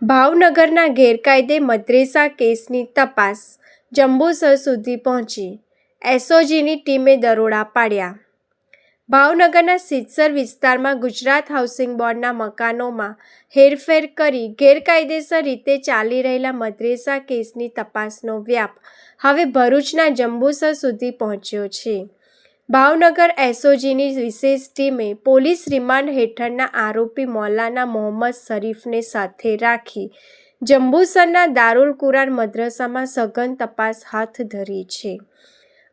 ભાવનગરના ગેરકાયદે મદ્રેસા કેસની તપાસ જંબુસર સુધી પહોંચી, એસઓજીની ટીમે દરોડા પાડ્યા. ભાવનગરના સિદ્ધસર વિસ્તારમાં ગુજરાત હાઉસિંગ બોર્ડના મકાનોમાં હેરફેર કરી ગેરકાયદેસર રીતે ચાલી રહેલા મદ્રેસા કેસની તપાસનો વ્યાપ હવે ભરૂચના જંબુસર સુધી પહોંચ્યો છે. ભાવનગર એસઓજીની વિશેષ ટીમે પોલીસ રિમાન્ડ હેઠળના આરોપી મૌલાના મોહમ્મદ શરીફને સાથે રાખી જંબુસરના દારૂલ કુરાન મદ્રસામાં સઘન તપાસ હાથ ધરી છે.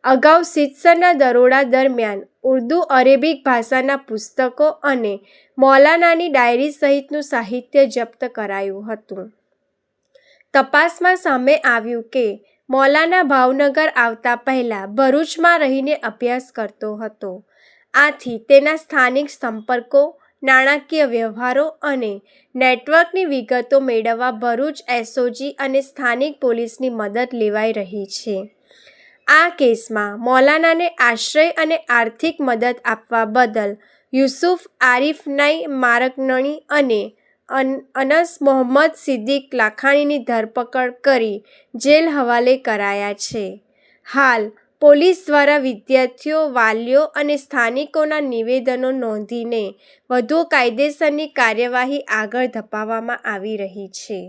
અગાઉ સિદ્ધસરના દરોડા દરમિયાન ઉર્દૂ અરેબિક ભાષાના પુસ્તકો અને મૌલાનાની ડાયરી સહિતનું સાહિત્ય જપ્ત કરાયું હતું. તપાસમાં સામે આવ્યું કે મૌલાના ભાવનગર આવતા પહેલા ભરૂચમાં રહીને અભ્યાસ કરતો હતો. આથી તેના સ્થાનિક સંપર્કો, નાણાકીય વ્યવહારો અને નેટવર્કની વિગતો મેળવવા ભરૂચ એસઓજી અને સ્થાનિક પોલીસની મદદ લેવાઈ રહી છે. આ કેસમાં મૌલાનાને આશ્રય અને આર્થિક મદદ આપવા બદલ યુસુફ આરિફનાઈ મારકનણી અને અનસ મોહમ્મદ સિદ્દીક લાખાણીની ધરપકડ કરી જેલ હવાલે કરાયા છે. હાલ પોલીસ દ્વારા વિદ્યાર્થીઓ, વાલીઓ અને સ્થાનિકોના નિવેદનો નોંધીને વધુ કાયદેસરની કાર્યવાહી આગળ ધપાવવામાં આવી રહી છે.